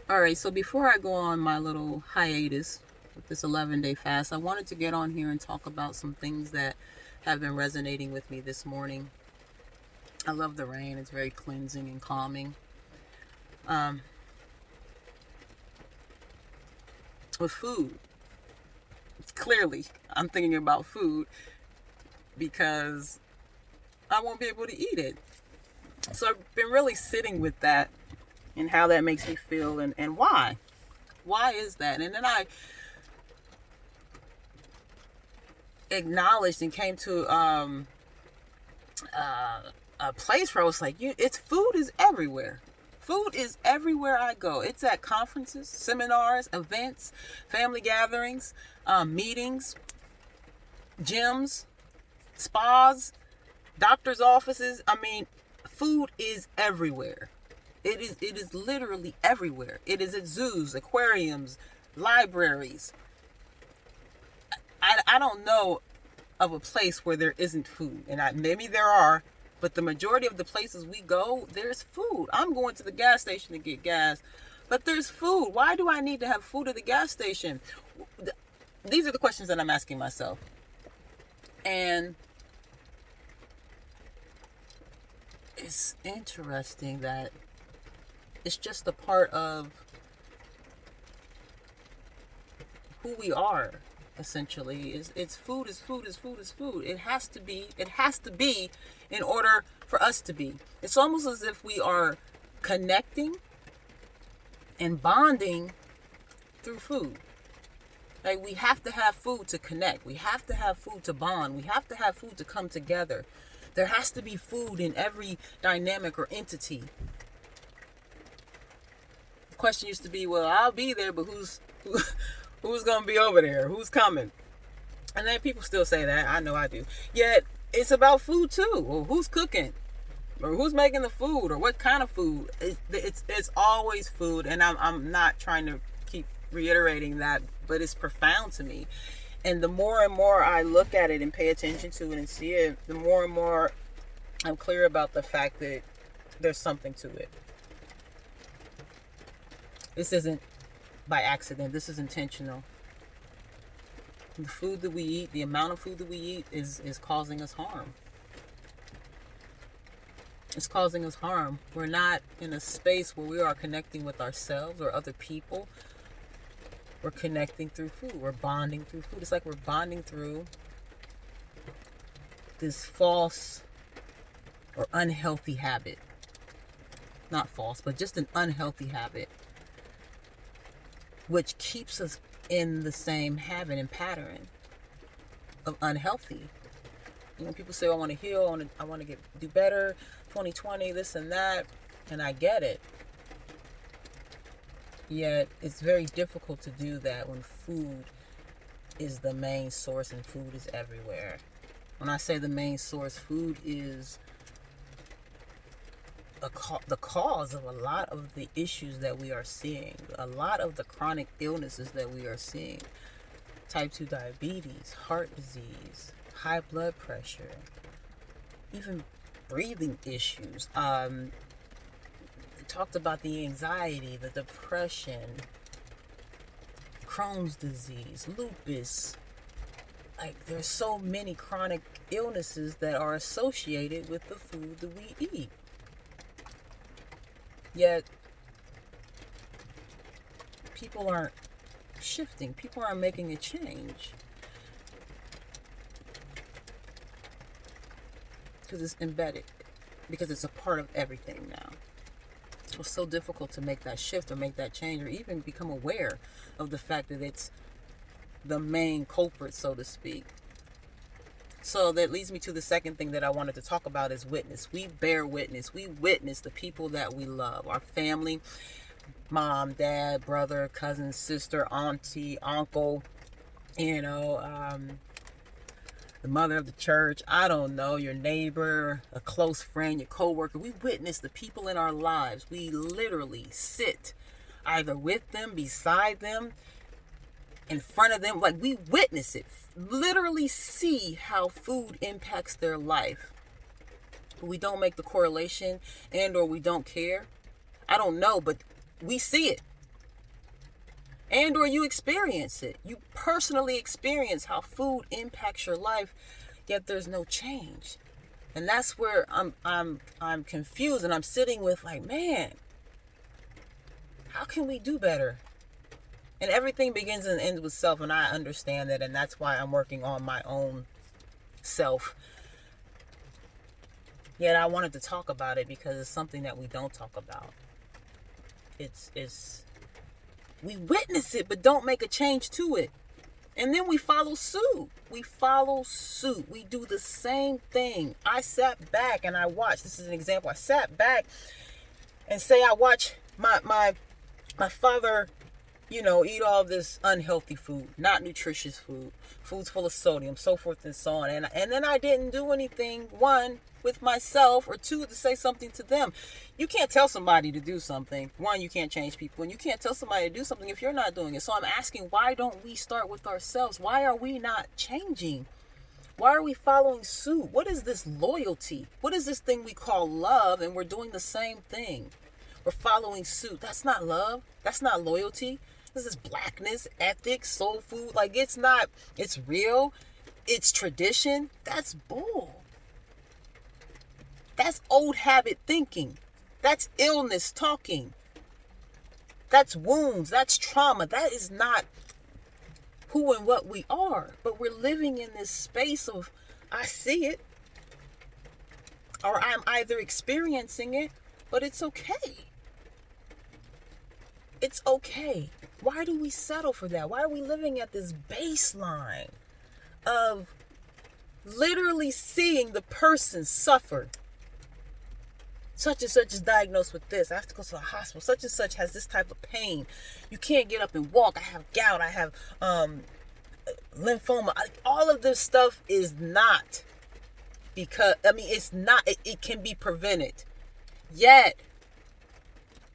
All right, so before I go on my little hiatus with this 11-day fast, I wanted to get on here and talk about some things that have been resonating with me this morning. I love the rain, it's very cleansing and calming. Um, with food, clearly, I'm thinking about food because I won't be able to eat it. So I've been really sitting with that and how that makes me feel and why. Why is that? And then I acknowledged and came to a place where I was like, it's food is everywhere. Food is everywhere I go. It's at conferences, seminars, events, family gatherings, meetings, gyms, spas, doctor's offices. I mean, food is everywhere. It is literally everywhere. It is at zoos, aquariums, libraries. I don't know of a place where there isn't food. And maybe there are, but the majority of the places we go, there's food. I'm going to the gas station to get gas, but there's food. Why do I need to have food at the gas station? These are the questions that I'm asking myself. And it's interesting that it's just a part of who we are. Essentially, it's food is food is food is food. It has to be in order for us to be. It's almost as if we are connecting and bonding through food. Like, we have to have food to connect. We have to have food to bond. We have to have food to come together. There has to be food in every dynamic or entity. The question used to be, well, I'll be there, but who's going to be over there? Who's coming? And then people still say that. I know I do. Yet, it's about food too. Well, who's cooking? Or who's making the food? Or what kind of food? It's always food. And I'm not trying to keep reiterating that, but it's profound to me. And the more and more I look at it and pay attention to it and see it, the more and more I'm clear about the fact that there's something to it. This isn't by accident. This is intentional. The food that we eat, the amount of food that we eat is causing us harm. It's causing us harm. We're not in a space where we are connecting with ourselves or other people. We're connecting through food. We're bonding through food. It's like we're bonding through this false or unhealthy habit. Not false, but just an unhealthy habit, which keeps us in the same habit and pattern of unhealthy. You know, people say, I want to heal, I want to do better, 2020, this and that, and I get it. Yet, it's very difficult to do that when food is the main source and food is everywhere. When I say the main source, food is the cause of a lot of the issues that we are seeing, a lot of the chronic illnesses that we are seeing. Type 2 diabetes, heart disease, high blood pressure, even breathing issues. Talked about the anxiety, the depression, Crohn's disease, lupus. Like, there's so many chronic illnesses that are associated with the food that we eat. Yet, people aren't shifting. People aren't making a change. Because it's embedded. Because it's a part of everything now. It's so difficult to make that shift or make that change or even become aware of the fact that it's the main culprit, so to speak. So that leads me to the second thing that I wanted to talk about is witness. We bear witness. We witness the people that we love. Our family, mom, dad, brother, cousin, sister, auntie, uncle, the mother of the church, I don't know, your neighbor, a close friend, your coworker. We witness the people in our lives. We literally sit either with them, beside them, in front of them. Like, we witness it. Literally see how food impacts their life. But we don't make the correlation and or we don't care. I don't know, but we see it. and or you experience it. You personally experience how food impacts your life, yet there's no change. And that's where I'm confused, and I'm sitting with like, man, how can we do better? And everything begins and ends with self, and I understand that, and that's why I'm working on my own self. Yet I wanted to talk about it because it's something that we don't talk about. It's we witness it but don't make a change to it. And then we follow suit. We follow suit. We do the same thing. I sat back and I watched. This is an example. I sat back and say I watch my father, eat all this unhealthy food, not nutritious food, foods full of sodium, so forth and so on. And then I didn't do anything, one, with myself, or two, to say something to them. You can't tell somebody to do something. One, you can't change people, and you can't tell somebody to do something if you're not doing it. So I'm asking, why don't we start with ourselves? Why are we not changing? Why are we following suit? What is this loyalty? What is this thing we call love, and we're doing the same thing? We're following suit. That's not love. That's not loyalty. This is blackness, ethics, soul food. Like, it's not, it's real. It's tradition. That's bull. That's old habit thinking. That's illness talking. That's wounds. That's trauma. That is not who and what we are. But we're living in this space of, I see it, or I'm either experiencing it, but it's okay. It's okay. Why do we settle for that? Why are we living at this baseline of literally seeing the person suffer? Such and such is diagnosed with this. I have to go to the hospital. Such and such has this type of pain. You can't get up and walk. I have gout. I have lymphoma. All of this stuff is not because, it's not, it can be prevented. Yet,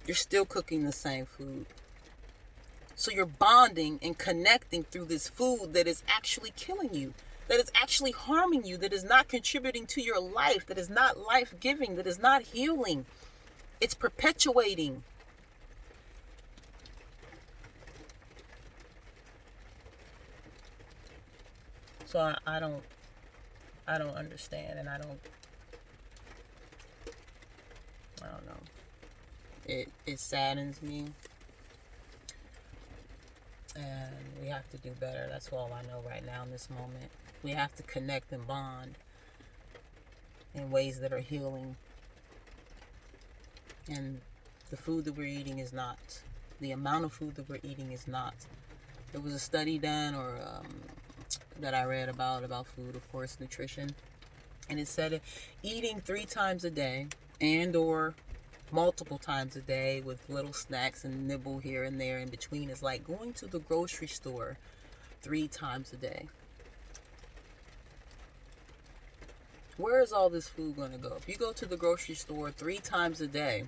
you're still cooking the same food. So you're bonding and connecting through this food that is actually killing you, that is actually harming you, that is not contributing to your life, that is not life-giving, that is not healing. It's perpetuating. So I don't understand, and I don't know. It saddens me. And we have to do better. That's all I know right now in this moment. We have to connect and bond in ways that are healing. And the food that we're eating is not. The amount of food that we're eating is not. There was a study done that I read about food, of course, nutrition. And it said eating 3 times a day and or multiple times a day with little snacks and nibble here and there in between is like going to the grocery store 3 times a day. Where is all this food going to go? If you go to the grocery store 3 times a day,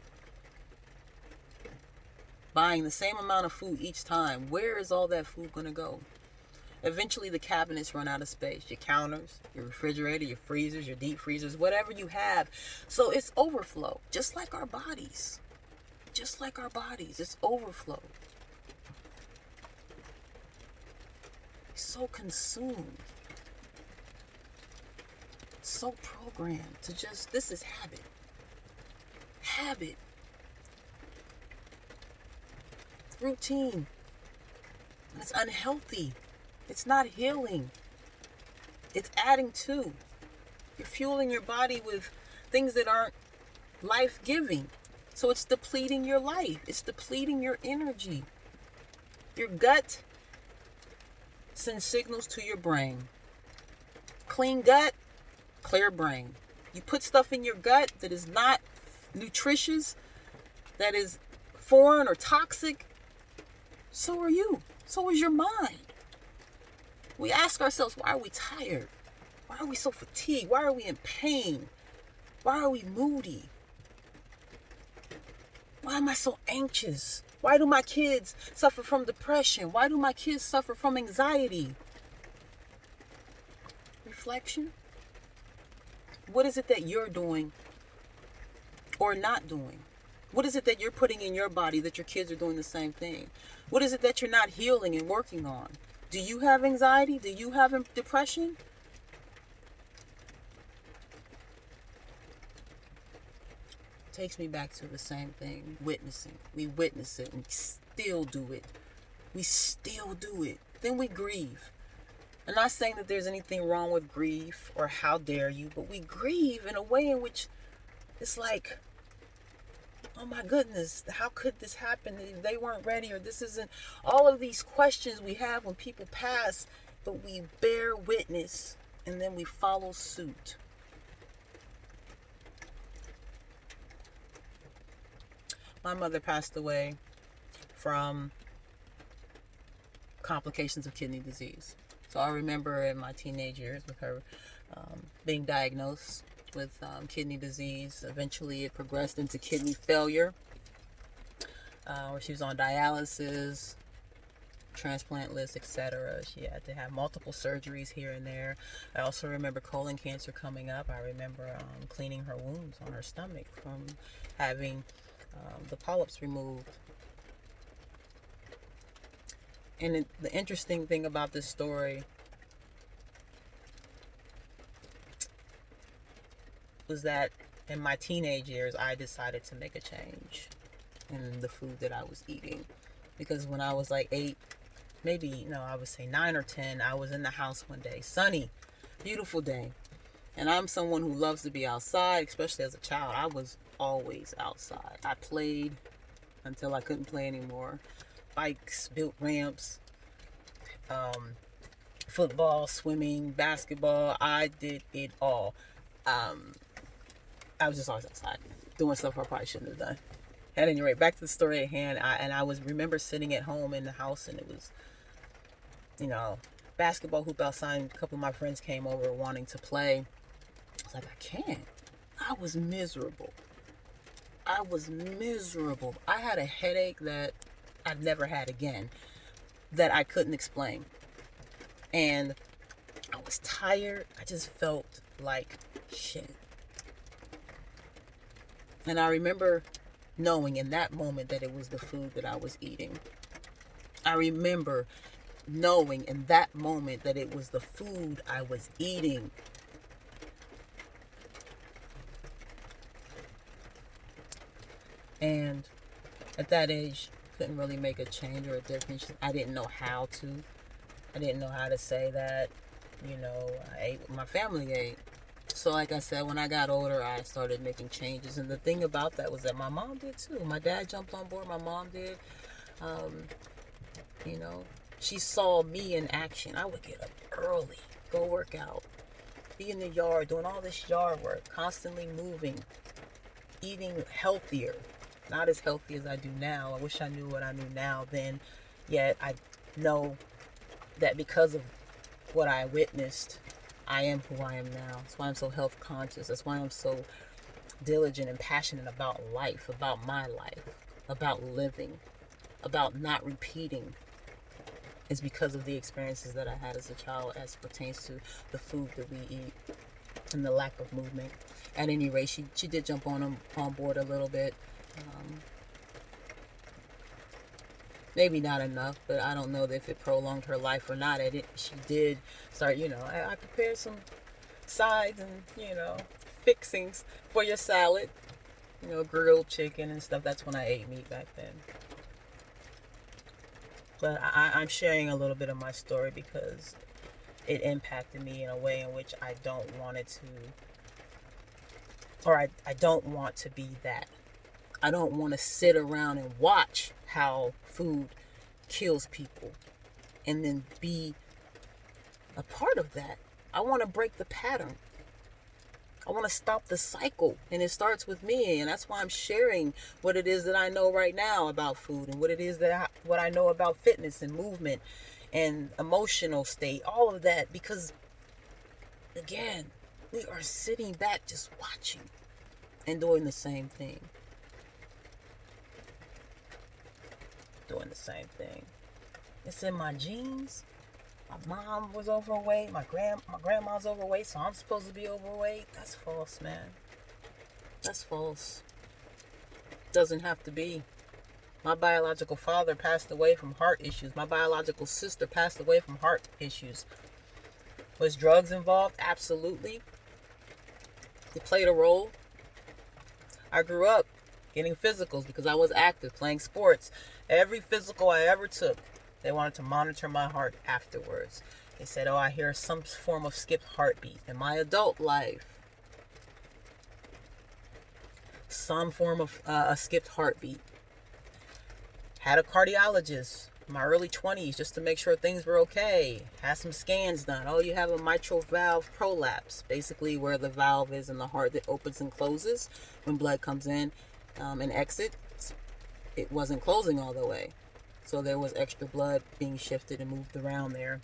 buying the same amount of food each time, where is all that food going to go? Eventually the cabinets run out of space. Your counters, your refrigerator, your freezers, your deep freezers, whatever you have. So it's overflow. Just like our bodies. Just like our bodies. It's overflow. So consumed. So programmed to just, this is habit. Habit. Routine. It's unhealthy. It's not healing. It's adding to. You're fueling your body with things that aren't life-giving. So it's depleting your life. It's depleting your energy. Your gut sends signals to your brain. Clean gut, clear brain. You put stuff in your gut that is not nutritious, that is foreign or toxic, so are you. So is your mind. We ask ourselves, why are we tired? Why are we so fatigued? Why are we in pain? Why are we moody? Why am I so anxious? Why do my kids suffer from depression? Why do my kids suffer from anxiety? Reflection. What is it that you're doing or not doing? What is it that you're putting in your body that your kids are doing the same thing? What is it that you're not healing and working on? Do you have anxiety? Do you have depression? Takes me back to the same thing, witnessing. We witness it and still do it. We still do it. Then we grieve. I'm not saying that there's anything wrong with grief or how dare you, but we grieve in a way in which it's like, oh my goodness, how could this happen? They weren't ready, or this isn't. All of these questions we have when people pass, but we bear witness and then we follow suit. My mother passed away from complications of kidney disease. So I remember in my teenage years with her being diagnosed with kidney disease. Eventually it progressed into kidney failure, where she was on dialysis, transplant list, etc. She had to have multiple surgeries here and there. I also remember colon cancer coming up. I remember cleaning her wounds on her stomach from having the polyps removed. And the interesting thing about this story was that in my teenage years, I decided to make a change in the food that I was eating. Because when I was like 8, maybe, no, I would say 9 or 10, I was in the house one day, sunny, beautiful day. And I'm someone who loves to be outside, especially as a child. I was always outside. I played until I couldn't play anymore. Bikes, built ramps, football, swimming, basketball. I did it all. I was just always outside doing stuff I probably shouldn't have done. At any rate, back to the story at hand. I remember sitting at home in the house, and it was, basketball hoop outside. And a couple of my friends came over wanting to play. I was like, I can't. I was miserable. I had a headache that I've never had again, that I couldn't explain. And I was tired. I just felt like shit. And I remember knowing in that moment that it was the food that I was eating. I remember knowing in that moment that it was the food I was eating. And at that age, couldn't really make a change or a difference. I didn't know how to. I didn't know how to say that, I ate what my family ate. So like I said, when I got older, I started making changes. And the thing about that was that my mom did too. My dad jumped on board. My mom did. She saw me in action. I would get up early, go work out, be in the yard, doing all this yard work, constantly moving, eating healthier. Not as healthy as I do now. I wish I knew what I knew now then. Yet I know that because of what I witnessed, I am who I am now. That's why I'm so health conscious. That's why I'm so diligent and passionate about life, about my life, about living, about not repeating. It's because of the experiences that I had as a child as it pertains to the food that we eat and the lack of movement. At any rate, she did jump on board a little bit. Maybe not enough, but I don't know if it prolonged her life or not. She did start, I prepared some sides and, fixings for your salad, grilled chicken and stuff. That's when I ate meat back then. But I'm sharing a little bit of my story because it impacted me in a way in which I don't want it to, or I don't want to be that. I don't want to sit around and watch how food kills people and then be a part of that. I want to break the pattern. I want to stop the cycle, and it starts with me, and that's why I'm sharing what it is that I know right now about food and what it is what I know about fitness and movement and emotional state, all of that, because again, we are sitting back just watching and doing the same thing. It's in my genes. My mom was overweight. My grandma's overweight, so I'm supposed to be overweight. That's false, man. That's false. Doesn't have to be. My biological father passed away from heart issues. My biological sister passed away from heart issues. Was drugs involved? Absolutely. It played a role. I grew up getting physicals because I was active, playing sports. Every physical I ever took, they wanted to monitor my heart afterwards. They said, oh, I hear some form of skipped heartbeat. In my adult life, some form of a skipped heartbeat. Had a cardiologist in my early 20s just to make sure things were okay. Had some scans done. Oh, you have a mitral valve prolapse, basically where the valve is in the heart that opens and closes when blood comes in and exits. It wasn't closing all the way. So there was extra blood being shifted and moved around there,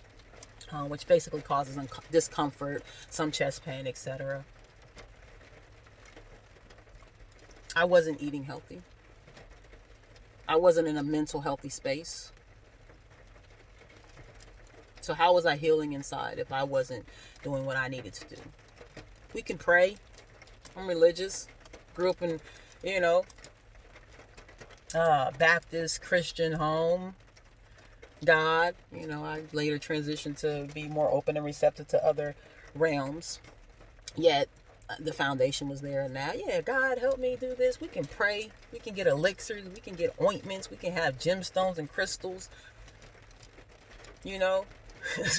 which basically causes discomfort, some chest pain, etc. I wasn't eating healthy. I wasn't in a mental healthy space. So how was I healing inside if I wasn't doing what I needed to do? We can pray. I'm religious. Grew up in, Baptist Christian home. God, I later transitioned to be more open and receptive to other realms. Yet the foundation was there. And now, God help me do this. We can pray. We can get elixirs. We can get ointments. We can have gemstones and crystals.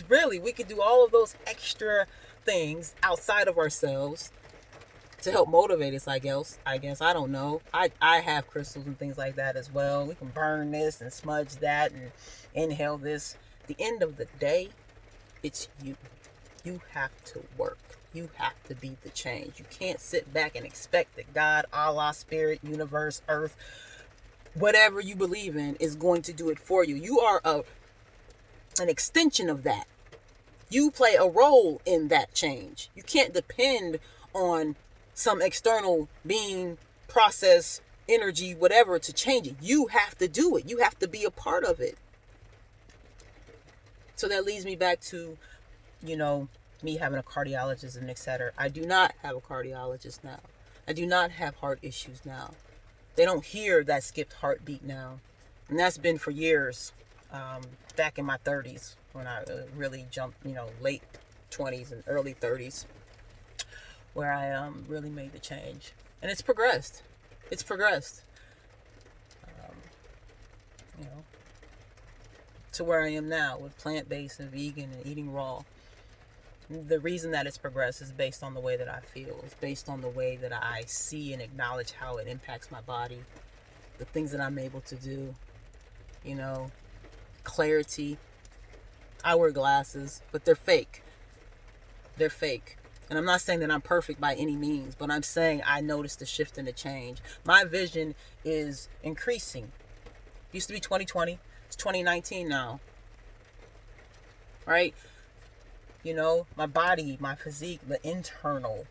Really, we can do all of those extra things outside of ourselves to help motivate us, I guess. I don't know. I have crystals and things like that as well. We can burn this and smudge that and inhale this. At the end of the day, it's you. You have to work. You have to be the change. You can't sit back and expect that God, Allah, Spirit, Universe, Earth, whatever you believe in is going to do it for you. You are an extension of that. You play a role in that change. You can't depend on some external being, process, energy, whatever to change it. You have to do it. You have to be a part of it. So that leads me back to, me having a cardiologist and etc. I do not have a cardiologist now. I do not have heart issues now. They don't hear that skipped heartbeat now. And that's been for years. Back in my 30s when I really jumped, late 20s and early 30s, where I really made the change. And it's progressed. To where I am now with plant-based and vegan and eating raw. The reason that it's progressed is based on the way that I feel. It's based on the way that I see and acknowledge how it impacts my body, the things that I'm able to do, clarity. I wear glasses, but they're fake. And I'm not saying that I'm perfect by any means, but I'm saying I noticed a shift and a change. My vision is increasing. Used to be 2020. It's 2019 now. Right? My body, my physique, the internal,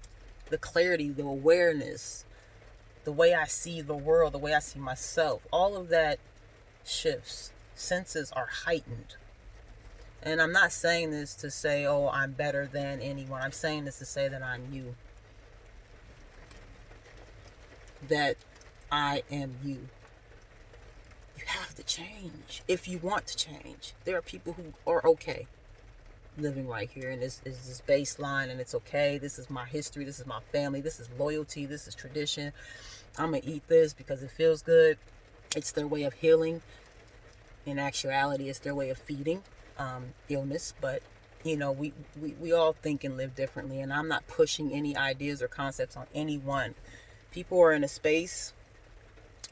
the clarity, the awareness, the way I see the world, the way I see myself, all of that shifts. Senses are heightened. And I'm not saying this to say, oh, I'm better than anyone. I'm saying this to say that I'm you. That I am you. You have to change if you want to change. There are people who are okay living right here, and this is this baseline, and it's okay. This is my history. This is my family. This is loyalty. This is tradition. I'm going to eat this because it feels good. It's their way of healing. In actuality, it's their way of feeding illness. But, we all think and live differently, and I'm not pushing any ideas or concepts on anyone. People are in a space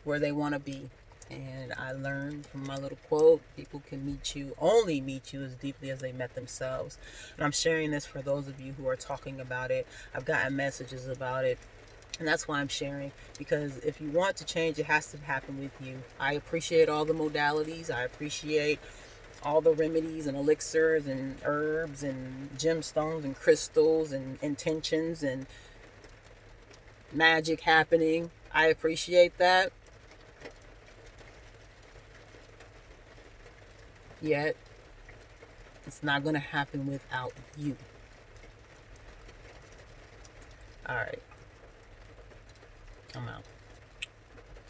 where they want to be. And I learned from my little quote, people can only meet you as deeply as they met themselves. And I'm sharing this for those of you who are talking about it. I've gotten messages about it. And that's why I'm sharing. Because if you want to change, it has to happen with you. I appreciate all the modalities. I appreciate all the remedies and elixirs and herbs and gemstones and crystals and intentions and magic happening. I appreciate that. Yet, it's not going to happen without you. All right. I'm out.